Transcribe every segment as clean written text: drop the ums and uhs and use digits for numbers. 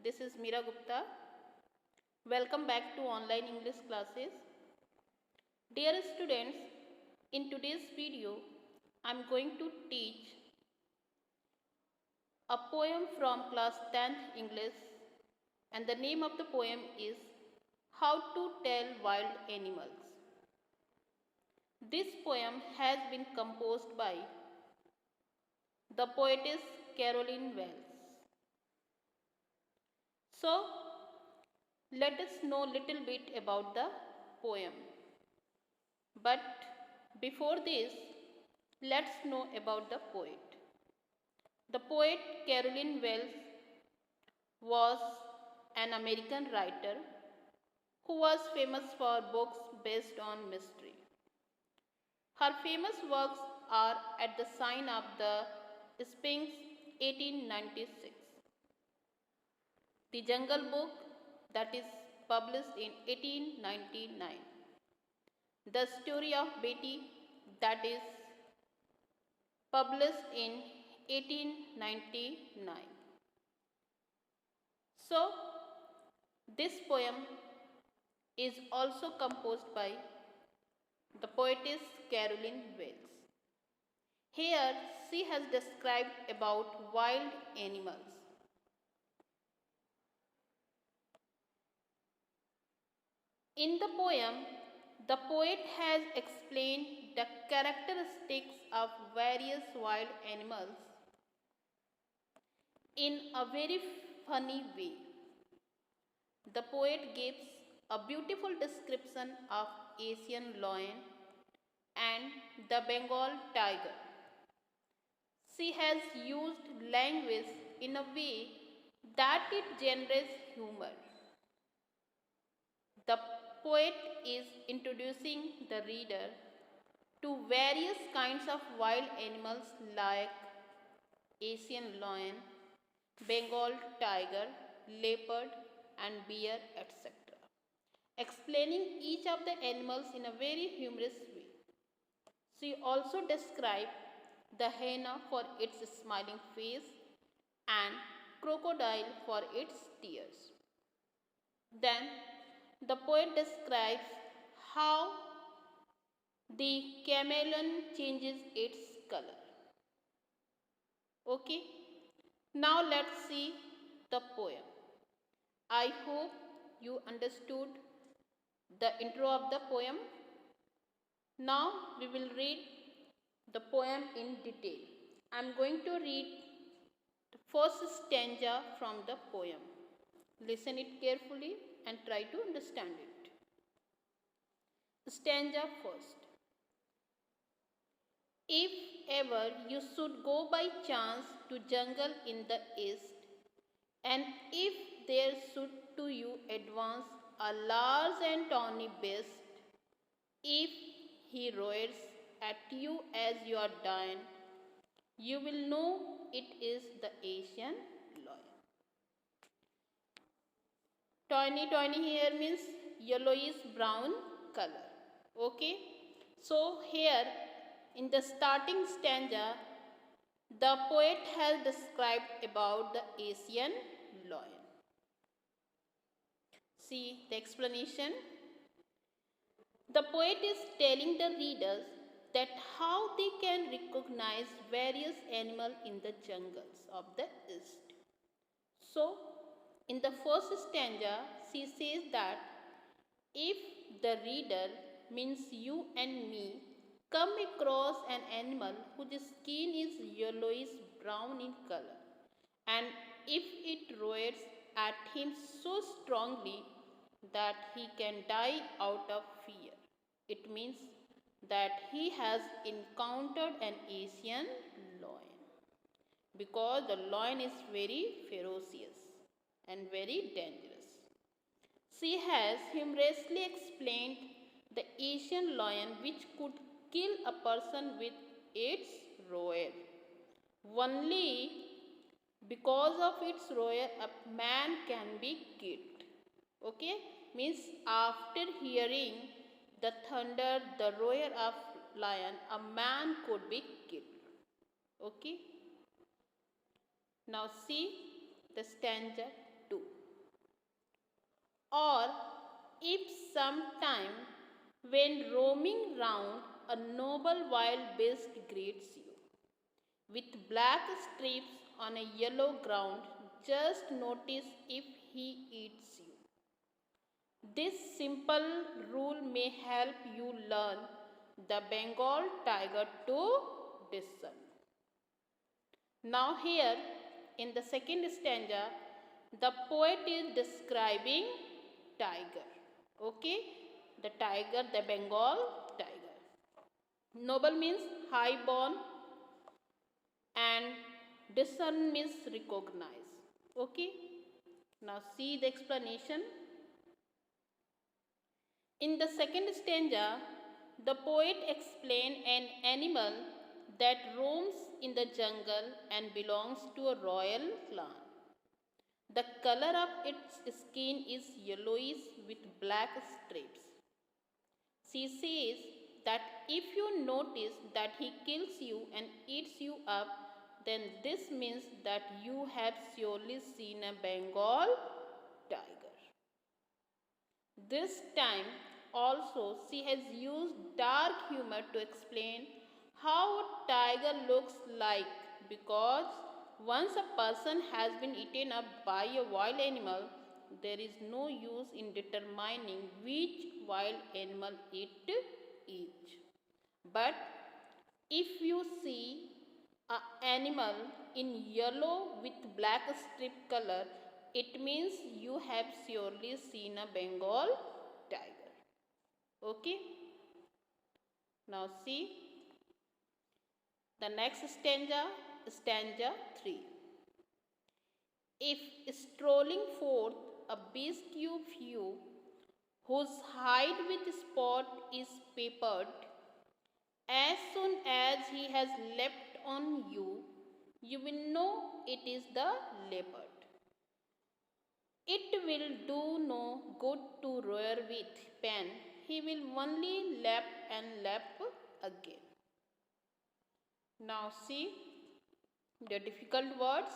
This is Meera Gupta. Welcome back to online English classes. Dear students, in today's video, I am going to teach a poem from class 10th English, and the name of the poem is How to Tell Wild Animals. This poem has been composed by the poetess Caroline Wells. So, let us know little bit about the poem. But before this, let's know about the poet. The poet Caroline Wells was an American writer who was famous for books based on mystery. Her famous works are At the Sign of the Sphinx 1896, The Jungle Book that is published in 1899, The Story of Betty that is published in 1899. So, this poem is also composed by the poetess Caroline Wells. Here she has described about wild animals. In the poem, the poet has explained the characteristics of various wild animals in a very funny way. The poet gives a beautiful description of Asian lion and the Bengal tiger. She has used language in a way that it generates humor. The poet is introducing the reader to various kinds of wild animals like Asian lion, Bengal tiger, leopard and bear, etc., explaining each of the animals in a very humorous way. She also described the hyena for its smiling face and crocodile for its tears. Then the poet describes how the chameleon changes its color. Okay, now let's see the poem. I hope you understood the intro of the poem. Now we will read the poem in detail. I am going to read the first stanza from the poem. Listen it carefully and try to understand it. Stanza first. If ever you should go by chance to jungle in the east, and if there should to you advance a large and tawny beast, if he roars at you as you are dying, you will know it is the Asian lion. Tawny here means yellowish brown color. Okay. So here in the starting stanza, the poet has described about the Asian lion. See the explanation. The poet is telling the readers that how they can recognize various animals in the jungles of the east. So, in the first stanza, she says that if the reader, means you and me, come across an animal whose skin is yellowish brown in color, and if it roars at him so strongly that he can die out of fear, it means that he has encountered an Asian lion, because the lion is very ferocious and very dangerous. She has humorously explained the Asian lion which could kill a person with its roar. Only because of its roar a man can be killed. Okay, means after hearing the thunder, the roar of lion, a man could be killed. Okay. Now see the stanza 2. Or if sometime when roaming round a noble wild beast greets you with black stripes on a yellow ground, just notice if he eats you. This simple rule may help you learn the Bengal tiger to discern. Now here in the second stanza, the poet is describing tiger. Okay, the tiger, the Bengal tiger. Noble means high born and discern means recognize. Okay, now see the explanation. In the second stanza, the poet explains an animal that roams in the jungle and belongs to a royal clan. The color of its skin is yellowish with black stripes. She says that if you notice that he kills you and eats you up, then this means that you have surely seen a Bengal tiger. This time also she has used dark humor to explain how a tiger looks like, because once a person has been eaten up by a wild animal, there is no use in determining which wild animal it is. But if you see an animal in yellow with black strip color, it means you have surely seen a Bengal tiger. Okay. Now see the next stanza, stanza 3. If strolling forth a beast you view, whose hide with spot is papered, as soon as he has leapt on you, you will know it is the leopard. It will do no good to roar with pain, he will only lap and lap again. Now see the difficult words.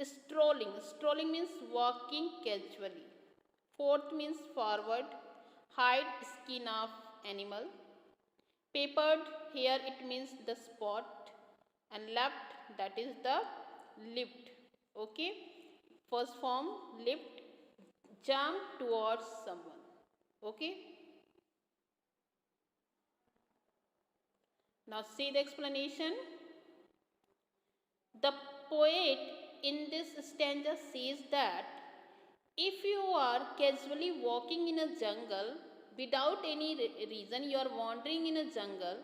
Strolling. Strolling means walking casually. Forth means forward. Hide, skin of animal. Papered, here it means the spot. And left, that is the lift. Okay. First form, lift, jump towards someone. Okay. Now see the explanation. The poet in this stanza says that if you are casually walking in a jungle without any reason, you are wandering in a jungle,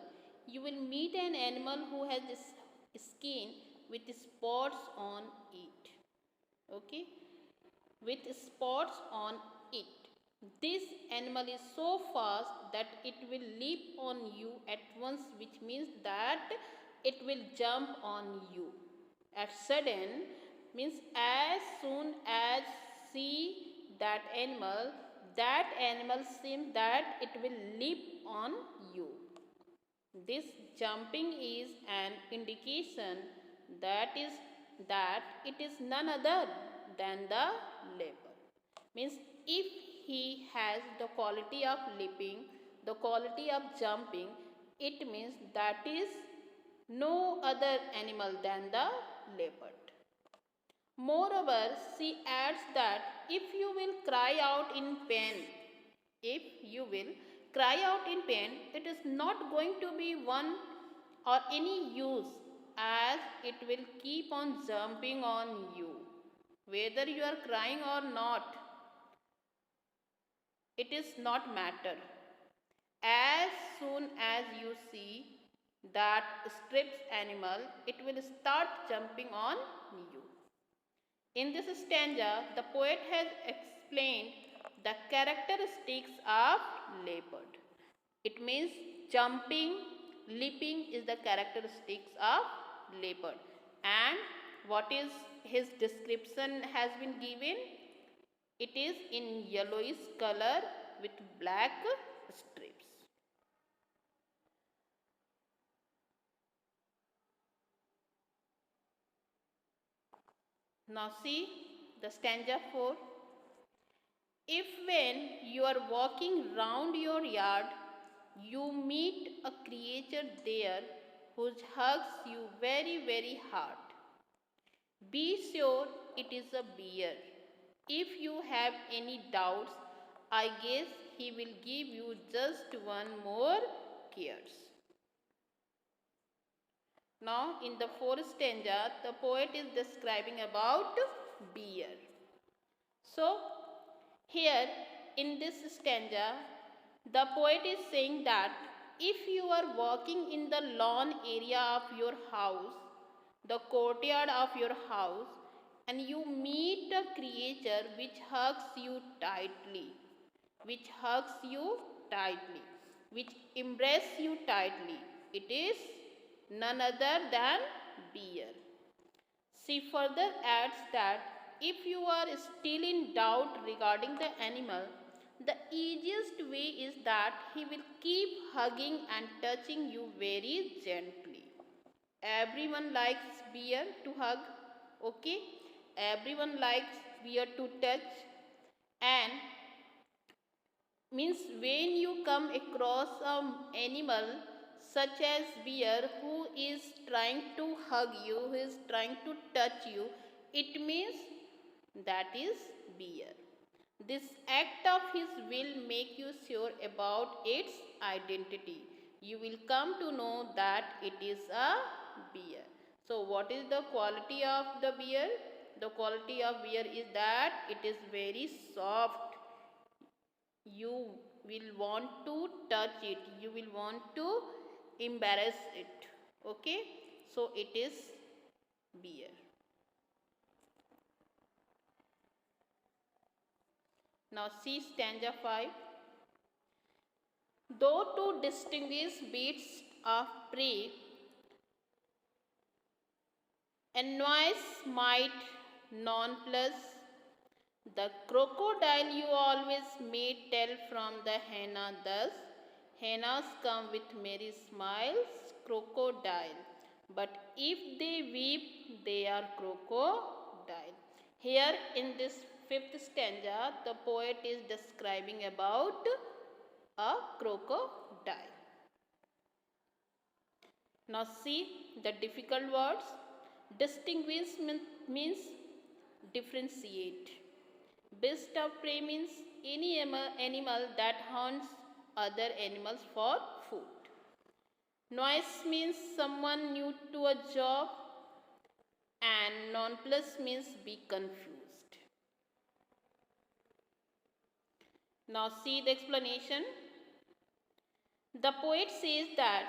you will meet an animal who has skin with spots on it. Okay, with spots on it. This animal is so fast that it will leap on you at once, which means that it will jump on you. At sudden means as soon as see that animal seems that it will leap on you. This jumping is an indication that it is none other than the leopard. Means if he has the quality of leaping, the quality of jumping, it means that is no other animal than the leopard. Moreover, she adds that if you will cry out in pain, it is not going to be one or any use, as it will keep on jumping on you. Whether you are crying or not, it is not matter. As soon as you see that strips animal, it will start jumping on you. In this stanza, the poet has explained the characteristics of leopard. It means jumping, leaping is the characteristics of leopard. And what is his description has been given? It is in yellowish color with black strips. Now see the stanza 4. If when you are walking round your yard, you meet a creature there who hugs you very, very hard, be sure it is a bear. If you have any doubts, I guess he will give you just one more kiss. Now, in the fourth stanza, the poet is describing about bear. So, here in this stanza, the poet is saying that if you are walking in the lawn area of your house, the courtyard of your house, and you meet a creature which hugs you tightly, which hugs you tightly, which embraces you tightly, it is none other than bear. She further adds that if you are still in doubt regarding the animal, the easiest way is that he will keep hugging and touching you very gently. Everyone likes bear to hug, okay? Everyone likes bear to touch, and means when you come across an animal such as bear who is trying to hug you, who is trying to touch you, it means that is bear. This act of his will make you sure about its identity. You will come to know that it is a bear. So what is the quality of the bear? The quality of bear is that it is very soft. You will want to touch it, you will want to embarrass it, okay? So it is bear. Now see stanza 5. Though to distinguish beasts of prey, and noise might non-plus, the crocodile you always may tell from the henna thus. Hennas come with merry smiles, crocodile. But if they weep, they are crocodile. Here in this fifth stanza, the poet is describing about a crocodile. Now see the difficult words. Distinguish means differentiate. Beast of prey means any animal that hunts other animals for food. Noise means someone new to a job, and nonplus means be confused. Now see the explanation. The poet says that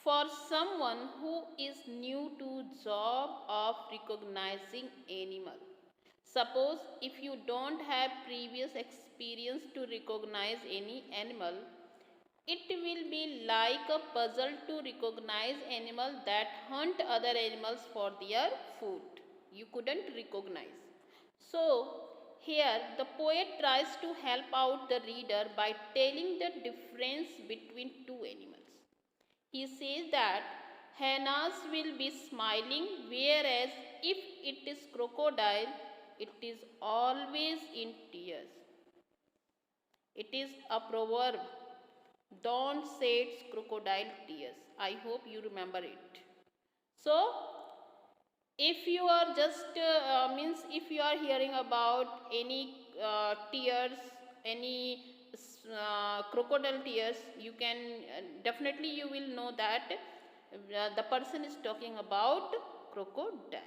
for someone who is new to job of recognizing animal, suppose if you don't have previous experience to recognize any animal, it will be like a puzzle to recognize animals that hunt other animals for their food. You couldn't recognize. So here the poet tries to help out the reader by telling the difference between two animals. He says that hyenas will be smiling, whereas if it is crocodile, it is always in tears. It is a proverb. Don't shed crocodile tears. I hope you remember it. So, if you are just means if you are hearing about any tears, any crocodile tears, you can definitely you will know that the person is talking about crocodile.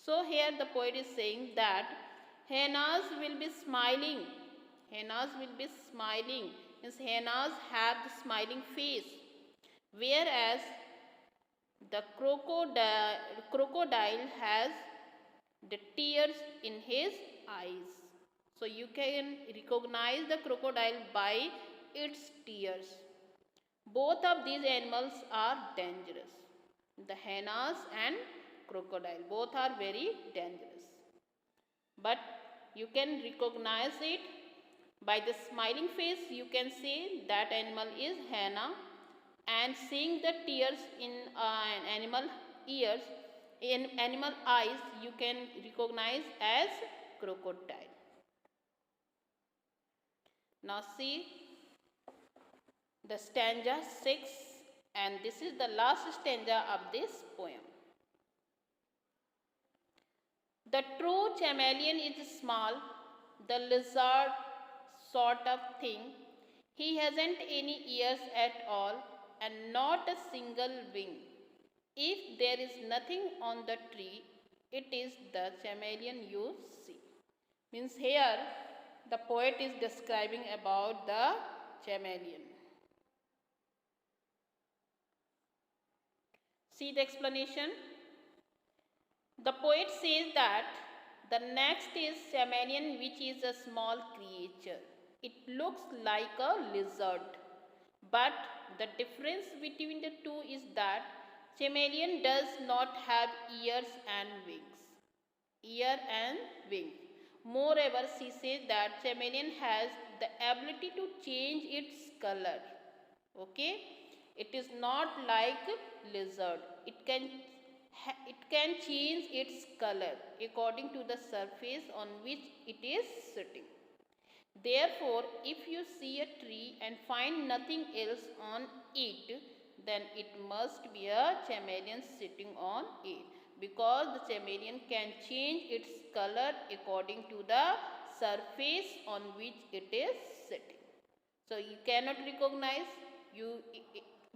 So here the poet is saying that hyenas will be smiling. Hyenas will be smiling. Means hyenas have the smiling face, whereas the crocodile has the tears in his eyes. So you can recognize the crocodile by its tears. Both of these animals are dangerous. The hyenas and crocodile, both are very dangerous. But you can recognize it by the smiling face. You can say that animal is hyena, and seeing the tears in an animal ears, in animal eyes, you can recognize as crocodile. Now see the stanza 6, and this is the last stanza of this poem. The true chameleon is small, the lizard sort of thing. He hasn't any ears at all and not a single wing. If there is nothing on the tree, it is the chameleon you see. Means here the poet is describing about the chameleon. See the explanation. The poet says that the next is chameleon, which is a small creature. It looks like a lizard, but the difference between the two is that chameleon does not have ears and wings. Ear and wing. Moreover, she says that chameleon has the ability to change its color. Okay, it is not like lizard. It can change its color according to the surface on which it is sitting. Therefore, if you see a tree and find nothing else on it, then it must be a chameleon sitting on it, because the chameleon can change its color according to the surface on which it is sitting. So you cannot recognize,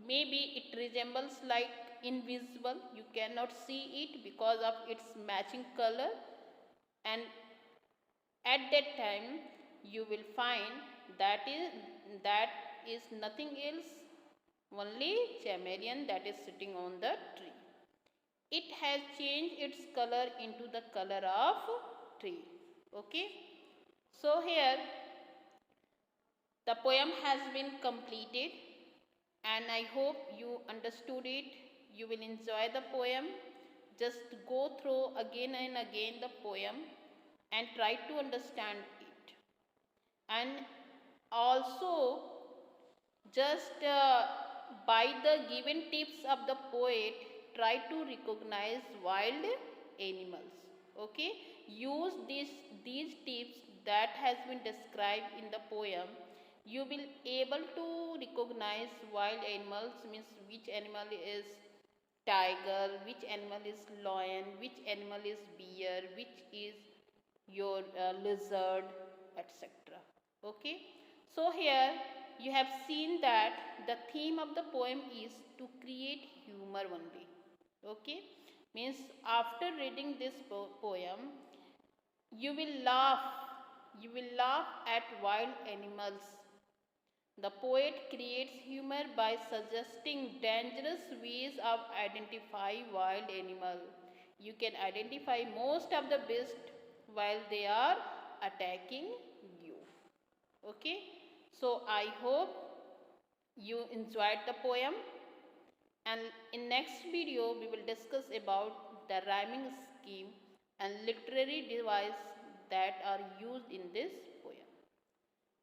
maybe it resembles like invisible, you cannot see it because of its matching color, and at that time you will find that is nothing else, only chameleon that is sitting on the tree. It has changed its color into the color of tree. Okay, so here the poem has been completed, and I hope you understood it. You will enjoy the poem. Just go through again and again the poem and try to understand it. And also just by the given tips of the poet, try to recognize wild animals. Okay, use these tips that has been described in the poem. You will able to recognize wild animals, means which animal is tiger, which animal is lion, which animal is bear, which is your lizard, etc. Okay, so here you have seen that the theme of the poem is to create humor only. Okay, means after reading this poem, you will laugh at wild animals. The poet creates humor by suggesting dangerous ways of identify wild animal. You can identify most of the beast while they are attacking you. Okay, so I hope you enjoyed the poem, and in next video we will discuss about the rhyming scheme and literary device that are used in this poem.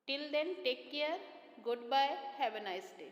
Till then, take care. Goodbye. Have a nice day.